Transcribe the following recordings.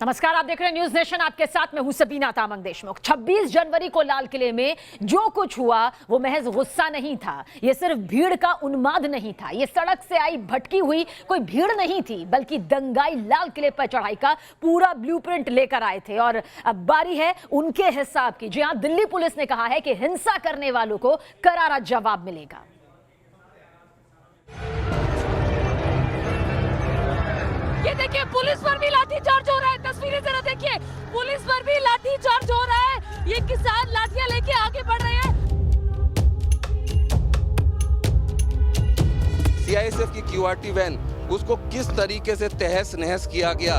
नमस्कार, आप देख रहे हैं न्यूज नेशन। आपके साथ मैं हूं सबीना तामंग देशमुख। 26 जनवरी को लाल किले में जो कुछ हुआ वो महज गुस्सा नहीं था, ये सिर्फ भीड़ का उन्माद नहीं था, ये सड़क से आई भटकी हुई कोई भीड़ नहीं थी, बल्कि दंगाई लाल किले पर चढ़ाई का पूरा ब्लूप्रिंट लेकर आए थे। और अब बारी है उनके हिसाब की। जी हां, दिल्ली पुलिस ने कहा है कि हिंसा करने वालों को करारा जवाब मिलेगा। ये देखिए, पुलिस पर भी लाठीचार्ज हो रहा है। तस्वीरें जरा देखिए, पुलिस पर भी लाठीचार्ज हो रहा है। ये किसान लाठियां लेके आगे बढ़ रहे हैं। सीआईएसएफ की क्यूआरटी वैन, उसको किस तरीके से तहस नहस किया गया।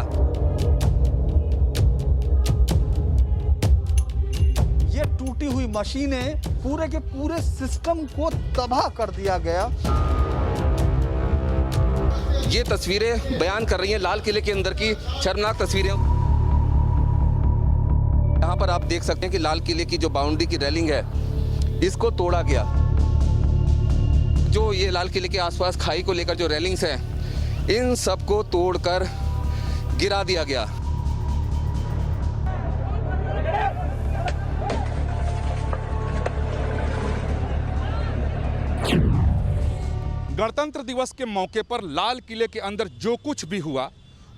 ये टूटी हुई मशीनें पूरे के पूरे सिस्टम को तबाह कर दिया गया। ये तस्वीरें बयान कर रही हैं लाल किले के अंदर की शर्मनाक तस्वीरें। यहाँ पर आप देख सकते हैं कि लाल किले की जो बाउंड्री की रेलिंग है, इसको तोड़ा गया। जो ये लाल किले के आसपास खाई को लेकर जो रेलिंग्स हैं, इन सबको तोड़कर गिरा दिया गया। गणतंत्र दिवस के मौके पर लाल किले के अंदर जो कुछ भी हुआ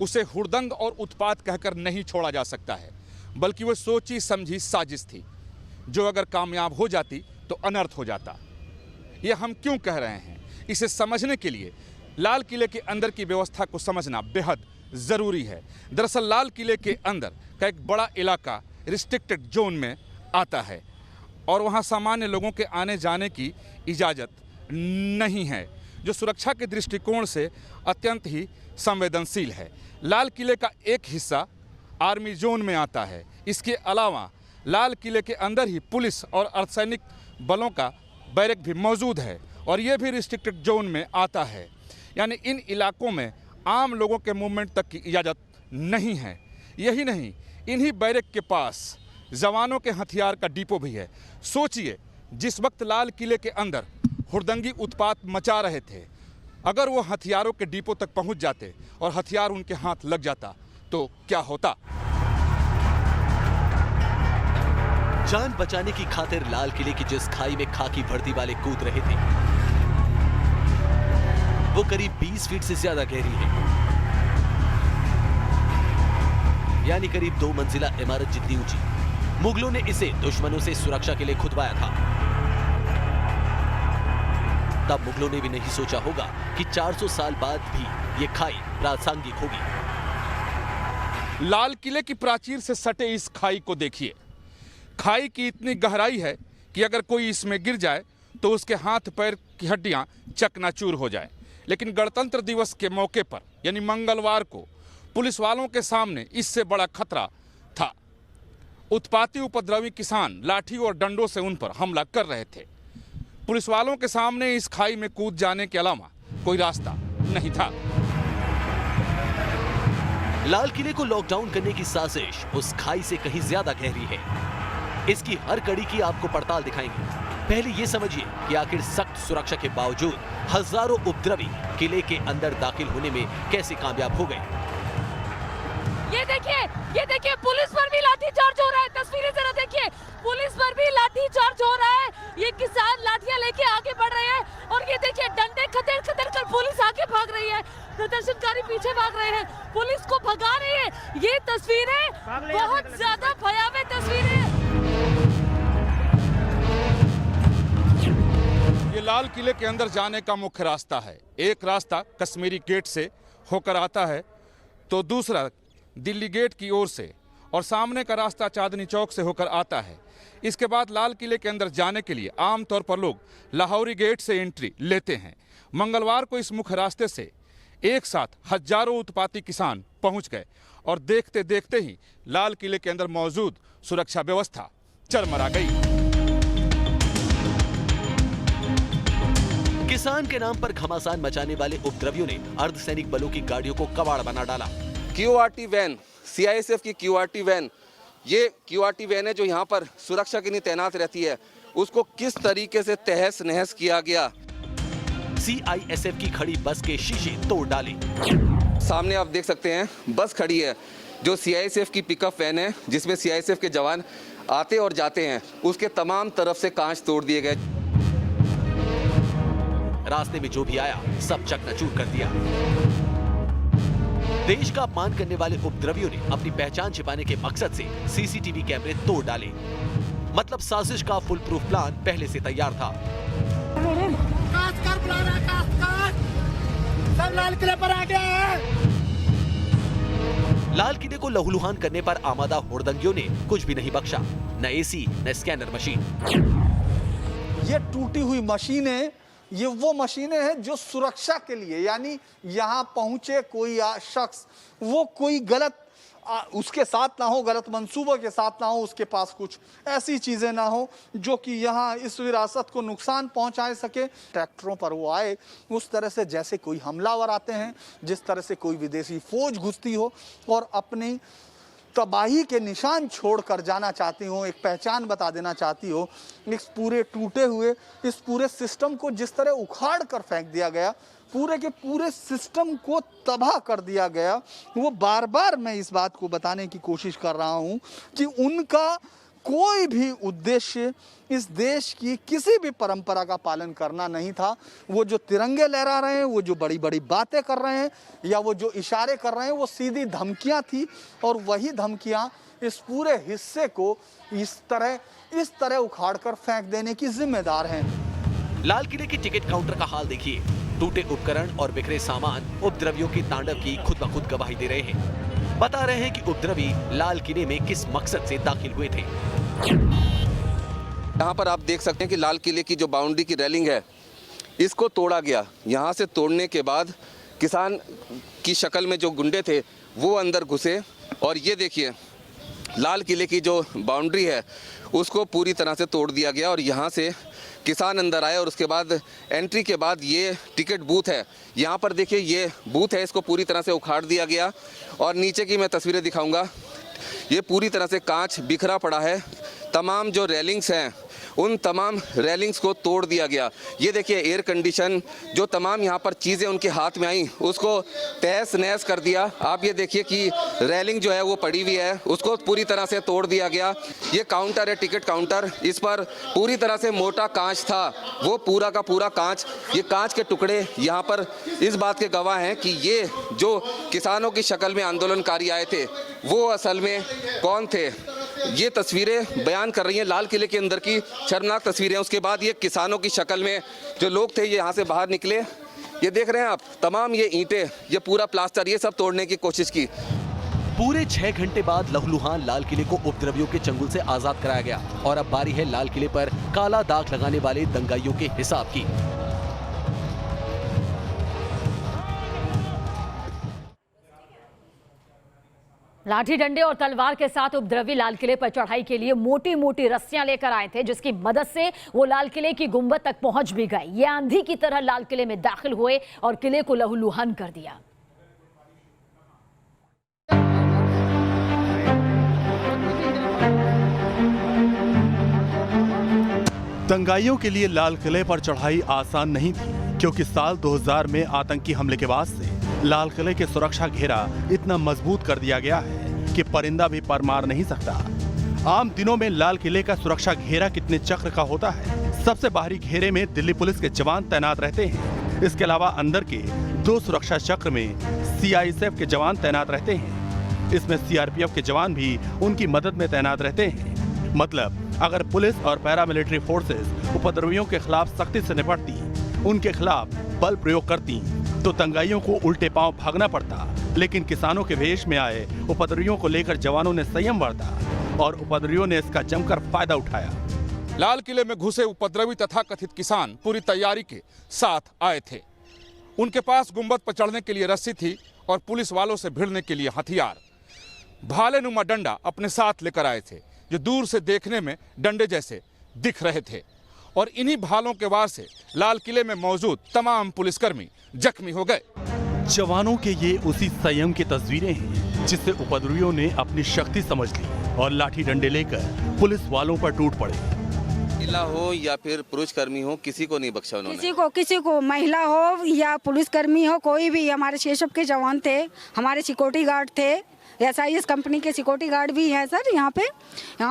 उसे हुड़दंग और उत्पात कहकर नहीं छोड़ा जा सकता है, बल्कि वो सोची समझी साजिश थी जो अगर कामयाब हो जाती तो अनर्थ हो जाता। ये हम क्यों कह रहे हैं, इसे समझने के लिए लाल किले के अंदर की व्यवस्था को समझना बेहद ज़रूरी है। दरअसल लाल किले के अंदर का एक बड़ा इलाका रिस्ट्रिक्टेड जोन में आता है और वहाँ सामान्य लोगों के आने जाने की इजाज़त नहीं है, जो सुरक्षा के दृष्टिकोण से अत्यंत ही संवेदनशील है। लाल किले का एक हिस्सा आर्मी जोन में आता है। इसके अलावा लाल किले के अंदर ही पुलिस और अर्धसैनिक बलों का बैरक भी मौजूद है और ये भी रिस्ट्रिक्टेड जोन में आता है। यानी इन इलाकों में आम लोगों के मूवमेंट तक की इजाज़त नहीं है। यही नहीं, इन्हीं बैरक के पास जवानों के हथियार का डिपो भी है। सोचिए, जिस वक्त लाल किले के अंदर हुड़दंगी उत्पात मचा रहे थे, अगर वो हथियारों के डिपो तक पहुंच जाते और हथियार उनके हाथ लग जाता तो क्या होता। जान बचाने की खातिर लाल किले की जिस खाई में खाकी वर्दी वाले कूद रहे थे, वो करीब 20 फीट से ज्यादा गहरी है, यानी करीब 2 मंजिला इमारत जितनी ऊंची। मुगलों ने इसे दुश्मनों से सुरक्षा के लिए खुदवाया था। तब मुगलों ने भी नहीं सोचा होगा कि 400 साल बाद भी ये खाई प्रासंगिक होगी। लाल किले की प्राचीर से सटे इस खाई को देखिए। खाई की इतनी गहराई है कि अगर कोई इसमें गिर जाए तो उसके हाथ पैर की हड्डियां चकनाचूर हो जाए। लेकिन गणतंत्र दिवस के मौके पर यानी मंगलवार को पुलिस वालों के सामने इससे बड़ा खतरा था। उत्पाती उपद्रवी किसान लाठी और डंडों से उन पर हमला कर रहे थे। पुलिस वालों के सामने इस खाई में कूद जाने के अलावा कोई रास्ता नहीं था। लाल किले को लॉकडाउन करने की साजिश उस खाई से कहीं ज्यादा गहरी है। इसकी हर कड़ी की आपको पड़ताल दिखाएंगे। पहले ये समझिए कि आखिर सख्त सुरक्षा के बावजूद हजारों उपद्रवी किले के अंदर दाखिल होने में कैसे कामयाब हो गए। ये देखिए, पुलिस पर भी लाठीचार्ज हो रहा है। तस्वीरें जरा देखिए, पुलिस पर भी लाठीचार्ज हो रहा है। ये किसान लाठियां लेके आगे बढ़ रहे हैं और ये देखिए, डंडे खतर खतर कर पुलिस आगे भाग रही है, प्रदर्शनकारी पीछे भाग रहे हैं, पुलिस को भगा रही है। ये तस्वीरें बहुत ज्यादा भयावह तस्वीरें। ये लाल किले के अंदर जाने का मुख्य रास्ता है। एक रास्ता कश्मीरी गेट से होकर आता है तो दूसरा दिल्ली गेट की ओर से, और सामने का रास्ता चांदनी चौक से होकर आता है। इसके बाद लाल किले के अंदर जाने के लिए आमतौर पर लोग लाहौरी गेट से एंट्री लेते हैं। मंगलवार को इस मुख्य रास्ते से एक साथ हजारों उत्पाती किसान पहुंच गए और देखते देखते ही लाल किले के अंदर मौजूद सुरक्षा व्यवस्था चरमरा गई। किसान के नाम पर घमासान मचाने वाले उपद्रवियों ने अर्धसैनिक बलों की गाड़ियों को कबाड़ बना डाला। क्यूआरटी वैन, सीआईएसएफ की क्यूआरटी वैन, ये क्यूआरटी वैन है जो यहाँ पर सुरक्षा के लिए तैनात रहती है, उसको किस तरीके से तहस नहस किया गया। सीआईएसएफ की खड़ी बस के शीशे तोड़ डाले। सामने आप देख सकते हैं बस खड़ी है, जो सीआईएसएफ की पिकअप वैन है जिसमें सीआईएसएफ के जवान आते और जाते हैं, उसके तमाम तरफ से कांच तोड़ दिए गए। रास्ते में जो भी आया सब चकनाचूर कर दिया। देश का अपमान करने वाले उपद्रवियों ने अपनी पहचान छिपाने के मकसद से सीसीटीवी कैमरे तोड़ डाले। मतलब साजिश का फुल प्रूफ प्लान पहले से तैयार था। सब लाल किले पर आ गया है। लाल किले को लहूलुहान करने पर आमादा हुड़दंगियों ने कुछ भी नहीं बख्शा, न एसी न स्कैनर मशीन। ये टूटी हुई मशीनें, ये वो मशीनें हैं जो सुरक्षा के लिए, यानी यहाँ पहुंचे कोई शख्स वो कोई गलत उसके साथ ना हो, गलत मंसूबों के साथ ना हो, उसके पास कुछ ऐसी चीजें ना हो जो कि यहाँ इस विरासत को नुकसान पहुंचा सके। ट्रैक्टरों पर वो आए उस तरह से जैसे कोई हमलावर आते हैं, जिस तरह से कोई विदेशी फौज घुसती हो और अपनी तबाही के निशान छोड़कर जाना चाहती हो, एक पहचान बता देना चाहती हो। इस पूरे टूटे हुए इस पूरे सिस्टम को जिस तरह उखाड़ कर फेंक दिया गया, पूरे के पूरे सिस्टम को तबाह कर दिया गया, वो बार बार मैं इस बात को बताने की कोशिश कर रहा हूँ कि उनका कोई भी उद्देश्य इस देश की किसी भी परंपरा का पालन करना नहीं था। वो जो तिरंगे लहरा रहे हैं, वो जो बड़ी बड़ी बातें कर रहे हैं या वो जो इशारे कर रहे हैं, वो सीधी धमकियां थी और वही धमकियां इस पूरे हिस्से को इस तरह उखाड़ कर फेंक देने की जिम्मेदार हैं। लाल किले के टिकट काउंटर का हाल देखिए। टूटे उपकरण और बिखरे सामान उपद्रवियों के तांडव की खुद ब खुद गवाही दे रहे हैं। बता रहे हैं कि उपद्रवी लाल किले में किस मकसद से दाखिल हुए थे। यहाँ पर आप देख सकते हैं कि लाल किले की जो बाउंड्री की रेलिंग है, इसको तोड़ा गया। यहाँ से तोड़ने के बाद किसान की शक्ल में जो गुंडे थे वो अंदर घुसे और ये देखिए लाल किले की जो बाउंड्री है उसको पूरी तरह से तोड़ दिया गया और यहाँ से किसान अंदर आए और उसके बाद एंट्री के बाद ये टिकट बूथ है, यहाँ पर देखिए ये बूथ है, इसको पूरी तरह से उखाड़ दिया गया और नीचे की मैं तस्वीरें दिखाऊंगा। ये पूरी तरह से कांच बिखरा पड़ा है। तमाम जो रेलिंग्स हैं उन तमाम रेलिंग्स को तोड़ दिया गया। ये देखिए एयर कंडीशन, जो तमाम यहाँ पर चीज़ें उनके हाथ में आई उसको तहस नहस कर दिया। आप ये देखिए कि रेलिंग जो है वो पड़ी हुई है, उसको पूरी तरह से तोड़ दिया गया। ये काउंटर है, टिकट काउंटर, इस पर पूरी तरह से मोटा कांच था, वो पूरा का पूरा कांच, ये कांच के टुकड़े यहाँ पर इस बात के गवाह हैं कि ये जो किसानों की शक्ल में आंदोलनकारी आए थे वो असल में कौन थे। ये तस्वीरें बयान कर रही हैं लाल किले के अंदर की शर्मनाक तस्वीरें। उसके बाद ये किसानों की शक्ल में जो लोग थे ये यहाँ से बाहर निकले। ये देख रहे हैं आप, तमाम ये ईंटें, ये पूरा प्लास्टर, ये सब तोड़ने की कोशिश की। पूरे 6 घंटे बाद लहूलुहान लाल किले को उपद्रवियों के चंगुल से आजाद कराया गया और अब बारी है लाल किले पर काला दाग लगाने वाले दंगाइयों के हिसाब की। लाठी डंडे और तलवार के साथ उपद्रवी लाल किले पर चढ़ाई के लिए मोटी मोटी रस्सियां लेकर आए थे, जिसकी मदद से वो लाल किले की गुंबद तक पहुंच भी गए। ये आंधी की तरह लाल किले में दाखिल हुए और किले को लहूलुहान कर दिया। दंगाइयों के लिए लाल किले पर चढ़ाई आसान नहीं थी, क्योंकि साल 2000 में आतंकी हमले के बाद से लाल किले के सुरक्षा घेरा इतना मजबूत कर दिया गया है कि परिंदा भी पर मार नहीं सकता। आम दिनों में लाल किले का सुरक्षा घेरा कितने चक्र का होता है। सबसे बाहरी घेरे में दिल्ली पुलिस के जवान तैनात रहते हैं। इसके अलावा अंदर के 2 सुरक्षा चक्र में सीआईएसएफ के जवान तैनात रहते हैं। इसमें सीआरपीएफ के जवान भी उनकी मदद में तैनात रहते हैं। मतलब अगर पुलिस और पैरामिलिट्री फोर्सेस उपद्रवियों के खिलाफ सख्ती से निपटती, उनके खिलाफ बल प्रयोग करती, तो दंगाइयों को उल्टे पांव भागना पड़ता। लेकिन किसानों के वेश में आए उपद्रवियों को लेकर जवानों ने संयम बरता और उपद्रवियों ने इसका जमकर फायदा उठाया। लाल किले में घुसे उपद्रवी तथा कथित किसान पूरी तैयारी के साथ आए थे। उनके पास गुंबद पर चढ़ने के लिए रस्सी थी और पुलिस वालों से भिड़ने के लिए हथियार, भाले नुमा डंडा अपने साथ लेकर आए थे, जो दूर से देखने में डंडे जैसे दिख रहे थे। और इन्हीं भालों के वार से लाल किले में मौजूद तमाम पुलिसकर्मी जख्मी हो गए। जवानों के ये उसी संयम की तस्वीरें हैं जिससे उपद्रवियों ने अपनी शक्ति समझ ली और लाठी डंडे लेकर पुलिस वालों पर टूट पड़े। महिला हो या फिर पुरुष कर्मी हो, किसी को नहीं बख्शा उन्होंने। किसी को महिला हो या पुलिसकर्मी हो, कोई भी। हमारे सीएसएफ के जवान थे, हमारे सिक्योरिटी गार्ड थे, SIS कंपनी के सिक्योरिटी गार्ड भी हैं सर यहाँ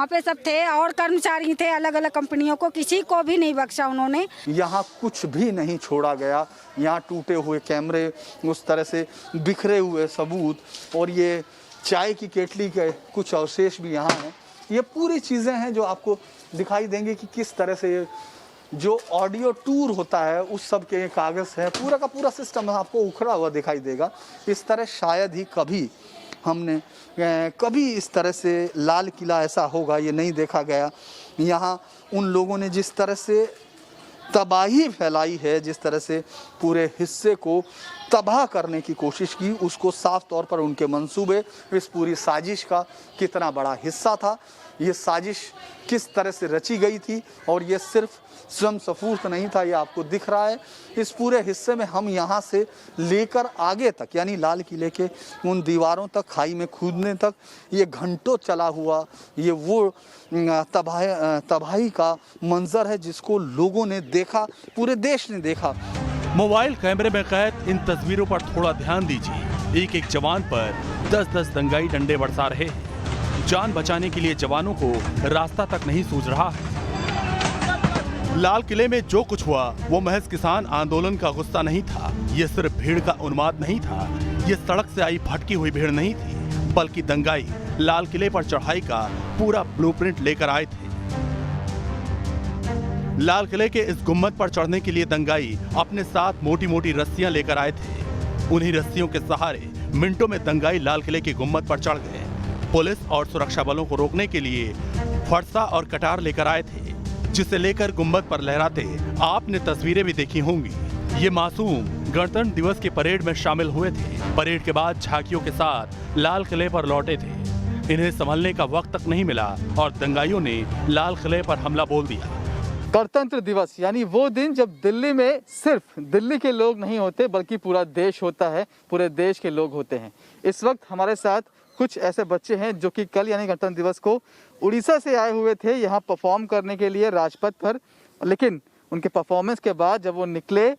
पे सब थे और कर्मचारी थे अलग अलग कंपनियों को, किसी को भी नहीं बख्शा उन्होंने। यहाँ कुछ भी नहीं छोड़ा गया। यहाँ टूटे हुए कैमरे, उस तरह से बिखरे हुए सबूत और ये चाय की केटली के कुछ अवशेष भी यहाँ हैं। ये पूरी चीज़ें हैं जो आपको दिखाई देंगी कि किस तरह से ये जो ऑडियो टूर होता है उस सब के कागज़ है, पूरा का पूरा सिस्टम आपको उखड़ा हुआ दिखाई देगा। इस तरह शायद ही कभी इस तरह से लाल किला ऐसा होगा ये नहीं देखा गया। यहाँ उन लोगों ने जिस तरह से तबाही फैलाई है, जिस तरह से पूरे हिस्से को तबाह करने की कोशिश की, उसको साफ तौर पर उनके मंसूबे, इस पूरी साजिश का कितना बड़ा हिस्सा था, ये साजिश किस तरह से रची गई थी और ये सिर्फ स्वयं स्फूर्त नहीं था, ये आपको दिख रहा है। इस पूरे हिस्से में हम यहाँ से लेकर आगे तक यानी लाल किले के उन दीवारों तक, खाई में कूदने तक, ये घंटों चला हुआ ये वो तबाही का मंजर है जिसको लोगों ने देखा, पूरे देश ने देखा। मोबाइल कैमरे में कैद इन तस्वीरों पर थोड़ा ध्यान दीजिए। एक एक जवान पर 10-10 दंगाई डंडे बरसा रहे हैं। जान बचाने के लिए जवानों को रास्ता तक नहीं सूझ रहा है। लाल किले में जो कुछ हुआ वो महज किसान आंदोलन का गुस्सा नहीं था। ये सिर्फ भीड़ का उन्माद नहीं था, ये सड़क से आई भटकी हुई भीड़ नहीं थी, बल्कि दंगाई लाल किले पर चढ़ाई का पूरा ब्लूप्रिंट लेकर आए थे। लाल किले के इस गुम्मद पर चढ़ने के लिए दंगाई अपने साथ मोटी मोटी रस्सियां लेकर आए थे। उन्हीं रस्सियों के सहारे मिनटों में दंगाई लाल किले के गुम्मद पर चढ़ गए। पुलिस और सुरक्षा बलों को रोकने के लिए फरसा और कटार लेकर आए थे, जिसे लेकर गुम्बद पर लहराते आपने तस्वीरें भी देखी होंगी। ये मासूम गणतंत्र दिवस के परेड में शामिल हुए थे। परेड के बाद झांकियों के साथ लाल किले पर लौटे थे। इन्हें संभलने का वक्त तक नहीं मिला और दंगाइयों ने लाल किले पर हमला बोल दिया। गणतंत्र दिवस यानी वो दिन जब दिल्ली में सिर्फ दिल्ली के लोग नहीं होते बल्कि पूरा देश होता है, पूरे देश के लोग होते हैं। इस वक्त हमारे साथ कुछ ऐसे बच्चे हैं जो कि कल यानी गणतंत्र दिवस को उड़ीसा से आए हुए थे यहाँ परफॉर्म करने के लिए राजपथ पर, लेकिन उनके परफॉर्मेंस के बाद जब वो निकले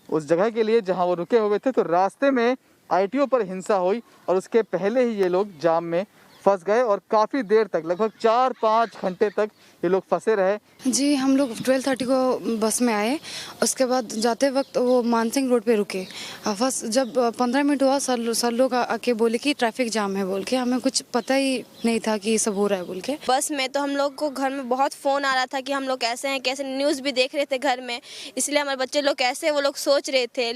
उस जगह के लिए जहाँ वो रुके हुए थे तो रास्ते में ITO पर हिंसा हुई और उसके पहले ही ये लोग जाम में फंस गए और काफ़ी देर तक लगभग 4-5 घंटे तक ये लोग फंसे रहे। जी हम लोग 12:30 को बस में आए, उसके बाद जाते वक्त वो मानसिंह रोड पे रुके। फर्स्ट जब 15 मिनट हुआ सर लोग आके बोले कि ट्रैफिक जाम है बोल के, हमें कुछ पता ही नहीं था कि ये सब हो रहा है बोल के। बस में तो हम लोग को घर में बहुत फ़ोन आ रहा था कि हम लोग कैसे हैं, कैसे न्यूज़ भी देख रहे थे घर में, इसलिए हमारे बच्चे लोग कैसे वो लोग सोच रहे थे।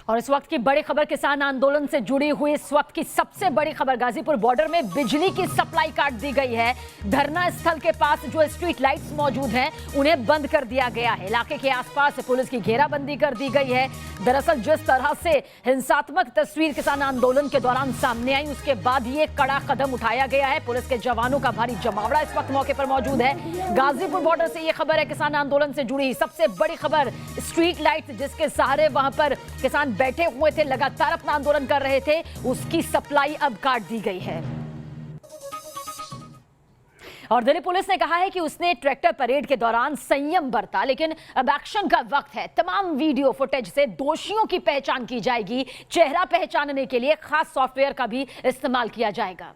और इस वक्त की बड़ी खबर किसान आंदोलन से जुड़ी हुई इस वक्त की सबसे बड़ी खबर, गाजीपुर बॉर्डर में बिजली की सप्लाई काट दी गई है। धरना स्थल के पास जो स्ट्रीट लाइट्स मौजूद हैं उन्हें बंद कर दिया गया है। इलाके के आसपास पुलिस की घेराबंदी कर दी गई है। दरअसल जिस तरह से हिंसात्मक तस्वीर किसान आंदोलन के दौरान सामने आई उसके बाद ये कड़ा कदम उठाया गया है। पुलिस के जवानों का भारी जमावड़ा इस वक्त मौके पर मौजूद है। गाजीपुर बॉर्डर से ये खबर है, किसान आंदोलन से जुड़ी सबसे बड़ी खबर। स्ट्रीट लाइट्स जिसके सहारे वहां पर किसान बैठे हुए थे, लगातार अपना आंदोलन कर रहे थे, उसकी सप्लाई अब काट दी गई है। और दिल्ली पुलिस ने कहा है कि उसने ट्रैक्टर परेड के दौरान संयम बरता, लेकिन अब एक्शन का वक्त है। तमाम वीडियो फुटेज से दोषियों की पहचान की जाएगी। चेहरा पहचानने के लिए खास सॉफ्टवेयर का भी इस्तेमाल किया जाएगा।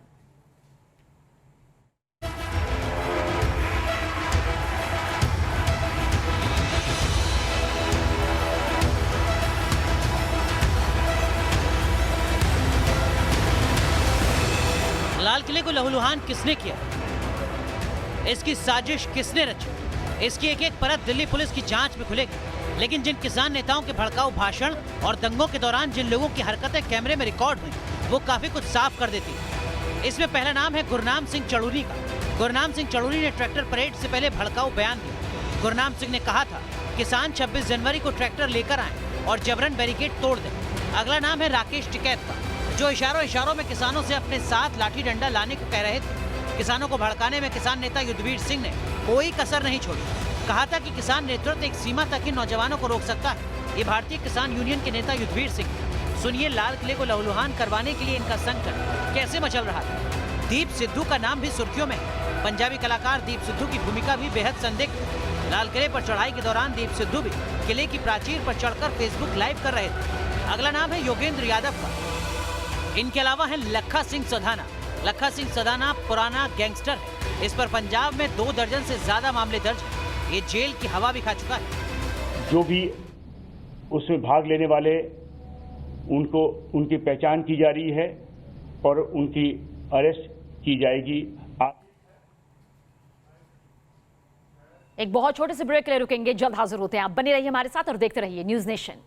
लाल किले को लहूलुहान किसने किया, इसकी साजिश किसने रची, इसकी एक एक परत दिल्ली पुलिस की जांच में खुलेगी। लेकिन जिन किसान नेताओं के भड़काऊ भाषण और दंगों के दौरान जिन लोगों की हरकतें कैमरे में रिकॉर्ड हुई वो काफी कुछ साफ कर देती है। इसमें पहला नाम है गुरनाम सिंह चड़ूरी का। गुरनाम सिंह चड़ूरी ने ट्रैक्टर परेड से पहले भड़काऊ बयान दिया। गुरनाम सिंह ने कहा था किसान 26 जनवरी को ट्रैक्टर लेकर आए और जबरन बैरिकेड तोड़ दें। अगला नाम है राकेश टिकैत का, जो इशारों में किसानों से अपने साथ लाठी डंडा लाने को कह रहे थे। किसानों को भड़काने में किसान नेता युद्धवीर सिंह ने कोई कसर नहीं छोड़ी। कहा था कि किसान नेतृत्व एक सीमा तक ही नौजवानों को रोक सकता है। ये भारतीय किसान यूनियन के नेता युद्धवीर सिंह। सुनिए लाल किले को लहूलुहान करवाने के लिए इनका संकट कैसे मचल रहा था। दीप सिद्धू का नाम भी सुर्खियों में है। पंजाबी कलाकार दीप सिद्धू की भूमिका भी बेहद संदिग्ध है। लाल किले पर चढ़ाई के दौरान दीप सिद्धू भी किले की प्राचीर पर चढ़कर फेसबुक लाइव कर रहे थे। अगला नाम है योगेंद्र यादव का। इनके अलावा है लखा सिंह सधाना। लखा सिंह सधाना पुराना गैंगस्टर है। इस पर पंजाब में 2 दर्जन से ज्यादा मामले दर्ज हैं। ये जेल की हवा भी खा चुका है। जो भी उसमें भाग लेने वाले उनको उनकी पहचान की जा रही है और उनकी अरेस्ट की जाएगी। एक बहुत छोटे से ब्रेक के लिए रुकेंगे, जल्द हाजिर होते हैं। आप बने रहिए हमारे साथ और देखते रहिए न्यूज़ नेशन।